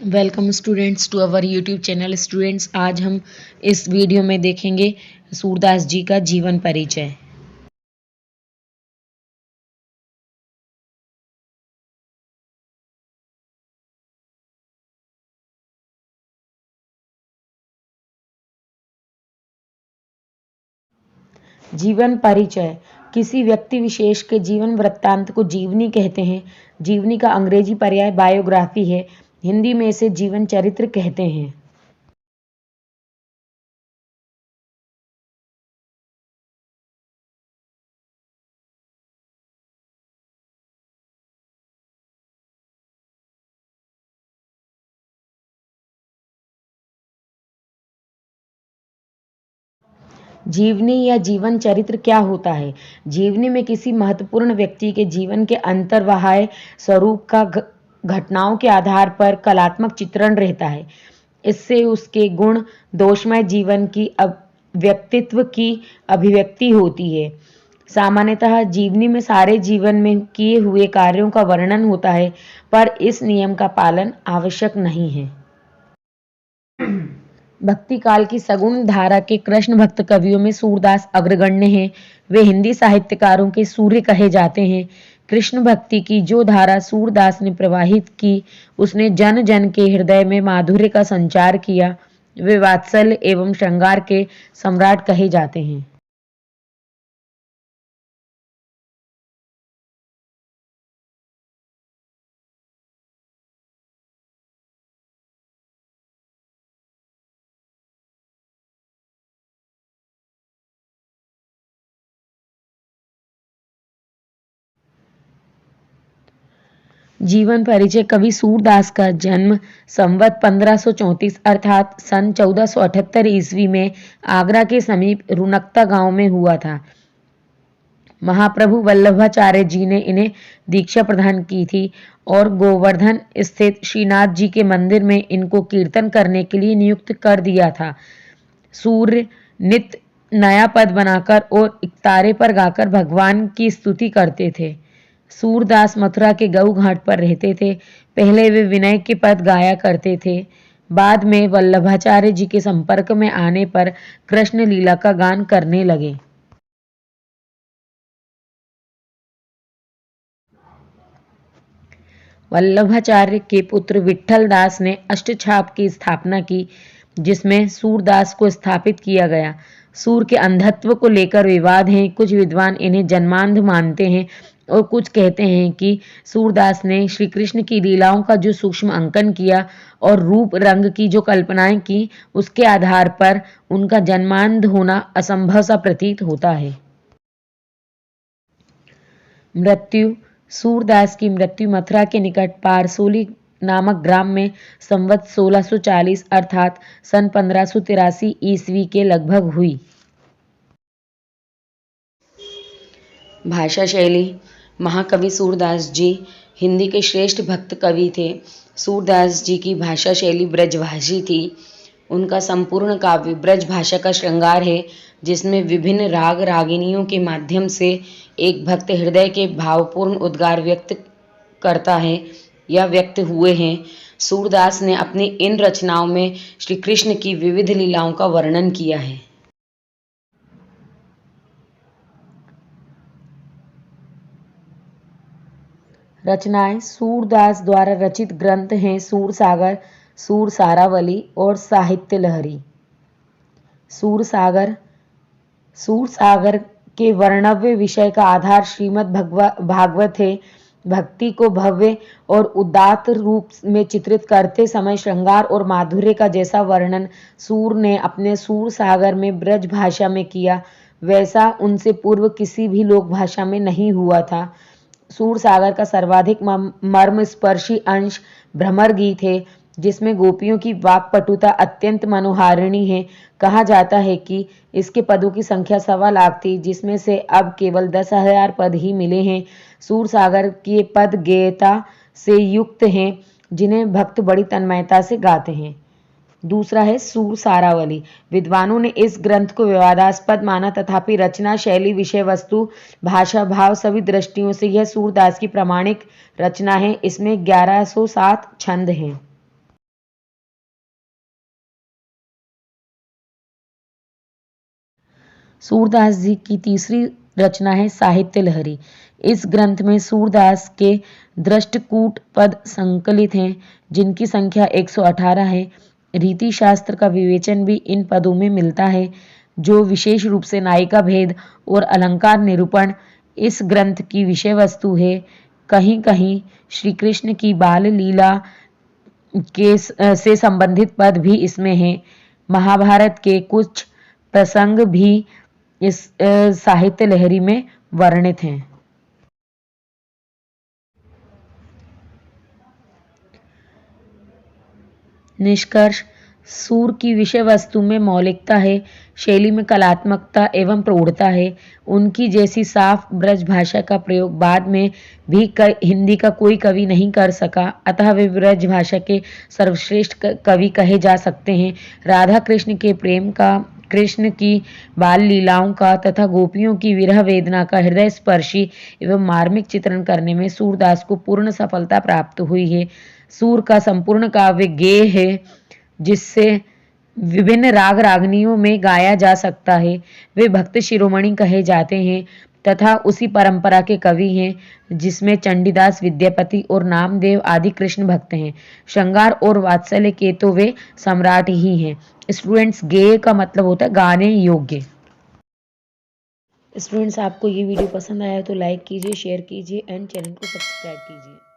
Welcome students to our YouTube channel. Students, आज हम इस वीडियो में देखेंगे सूरदास जी का जीवन परिचय। जीवन परिचय किसी व्यक्ति विशेष के जीवन वृत्तांत को जीवनी कहते हैं। जीवनी का अंग्रेजी पर्याय बायोग्राफी है। हिंदी में इसे जीवन चरित्र कहते हैं। जीवनी या जीवन चरित्र क्या होता है? जीवनी में किसी महत्वपूर्ण व्यक्ति के जीवन के अंतर्वाह्य स्वरूप का घटनाओं के आधार पर कलात्मक चित्रण रहता है। इससे उसके गुण दोषमय जीवन की व्यक्तित्व की अभिव्यक्ति होती है। सामान्यतः जीवनी में सारे जीवन में किए हुए कार्यों का वर्णन होता है, पर इस नियम का पालन आवश्यक नहीं है। भक्ति काल की सगुण धारा के कृष्ण भक्त कवियों में सूरदास अग्रगण्य हैं। वे हिंदी साहित्यकारों के सूर्य कहे जाते हैं। कृष्ण भक्ति की जो धारा सूरदास ने प्रवाहित की, उसने जन जन के हृदय में माधुर्य का संचार किया। वे वात्सल्य एवं श्रृंगार के सम्राट कहे जाते हैं। जीवन परिचय कवि सूरदास का जन्म संवत 1534 अर्थात सन 1478 ईस्वी में आगरा के समीप रुनकता गांव में हुआ था। महाप्रभु वल्लभाचार्य जी ने इन्हें दीक्षा प्रदान की थी और गोवर्धन स्थित श्रीनाथ जी के मंदिर में इनको कीर्तन करने के लिए नियुक्त कर दिया था। सूर्य नित्य नया पद बनाकर और इकतारे पर गाकर भगवान की स्तुति करते थे। सूरदास मथुरा के गऊ घाट पर रहते थे। पहले वे विनय के पद गाया करते थे। बाद में वल्लभाचार्य जी के संपर्क में आने पर कृष्ण लीला का गान करने लगे। वल्लभाचार्य के पुत्र विट्ठल दास ने अष्टछाप की स्थापना की, जिसमें सूरदास को स्थापित किया गया। सूर के अंधत्व को लेकर विवाद है। कुछ विद्वान इन्हें जन्मांध मानते हैं और कुछ कहते हैं कि सूरदास ने श्री कृष्ण की लीलाओं का जो सूक्ष्म अंकन किया और रूप रंग की जो कल्पनाएं की, उसके आधार पर उनका जन्मांध होना असंभव सा प्रतीत होता है। मृत्यु सूरदास की मृत्यु मथुरा के निकट पारसोली नामक ग्राम में संवत 1640 अर्थात सन 1583 ईस्वी के लगभग हुई। भाषा शैली महाकवि सूरदास जी हिंदी के श्रेष्ठ भक्त कवि थे। सूरदास जी की भाषा शैली ब्रजभाषी थी। उनका संपूर्ण काव्य ब्रज भाषा का श्रृंगार है, जिसमें विभिन्न राग रागिनियों के माध्यम से एक भक्त हृदय के भावपूर्ण उद्गार व्यक्त करता है या व्यक्त हुए हैं। सूरदास ने अपनी इन रचनाओं में श्री कृष्ण की विविध लीलाओं का वर्णन किया है। रचनाएं सूरदास द्वारा रचित ग्रंथ हैं सूरसागर, सूरसारावली और साहित्य लहरी। सूरसागर के वर्णव्य विषय का आधार श्रीमद् भागवत है। भक्ति को भव्य और उदात्त रूप में चित्रित करते समय श्रृंगार और माधुर्य का जैसा वर्णन सूर ने अपने सूरसागर में ब्रज भाषा में किया, वैसा उनसे पूर्व किसी भी लोक भाषा में नहीं हुआ था। सूरसागर का सर्वाधिक मर्मस्पर्शी अंश भ्रमर गीत है, जिसमें गोपियों की वाक्पटुता अत्यंत मनोहारिणी है। कहा जाता है कि इसके पदों की संख्या 1.25 लाख थी, जिसमें से अब केवल 10,000 पद ही मिले हैं। सूरसागर के पद गेयता से युक्त हैं, जिन्हें भक्त बड़ी तन्मयता से गाते हैं। दूसरा है सूरसारावली। विद्वानों ने इस ग्रंथ को विवादास्पद माना, तथापि रचना शैली, विषय वस्तु, भाषा भाव सभी दृष्टियों से यह सूरदास की प्रामाणिक रचना है। इसमें 1107 छंद हैं। सूरदास जी की तीसरी रचना है साहित्य लहरी। इस ग्रंथ में सूरदास के दृष्टकूट पद संकलित हैं, जिनकी संख्या 118 है। रीति शास्त्र का विवेचन भी इन पदों में मिलता है, जो विशेष रूप से नायिका भेद और अलंकार निरूपण इस ग्रंथ की विषय वस्तु है। कहीं कहीं श्री कृष्ण की बाल लीला के से संबंधित पद भी इसमें हैं। महाभारत के कुछ प्रसंग भी इस साहित्य लहरी में वर्णित हैं। निष्कर्ष: सूर की विषय वस्तु में मौलिकता है, शैली में कलात्मकता एवं प्रौढ़ता है। उनकी जैसी साफ ब्रज भाषा का प्रयोग बाद में भी हिंदी का कोई कवि नहीं कर सका, अतः वे ब्रज भाषा के सर्वश्रेष्ठ कवि कहे जा सकते हैं। राधा कृष्ण के प्रेम का, कृष्ण की बाल लीलाओं का तथा गोपियों की विरह वेदना का हृदय स्पर्शी एवं मार्मिक चित्रण करने में सूरदास को पूर्ण सफलता प्राप्त हुई है। सूर का संपूर्ण काव्य गेय है, जिससे विभिन्न राग रागनियों में गाया जा सकता है। वे भक्त शिरोमणि कहे जाते हैं तथा उसी परंपरा के कवि हैं, जिसमें चंडीदास, विद्यापति और नामदेव आदि कृष्ण भक्त हैं। श्रृंगार और वात्सल्य के तो वे सम्राट ही हैं। स्टूडेंट्स, गेय का मतलब होता है गाने योग्य। स्टूडेंट्स, आपको ये वीडियो पसंद आया तो लाइक कीजिए, शेयर कीजिए एंड चैनल को सब्सक्राइब कीजिए।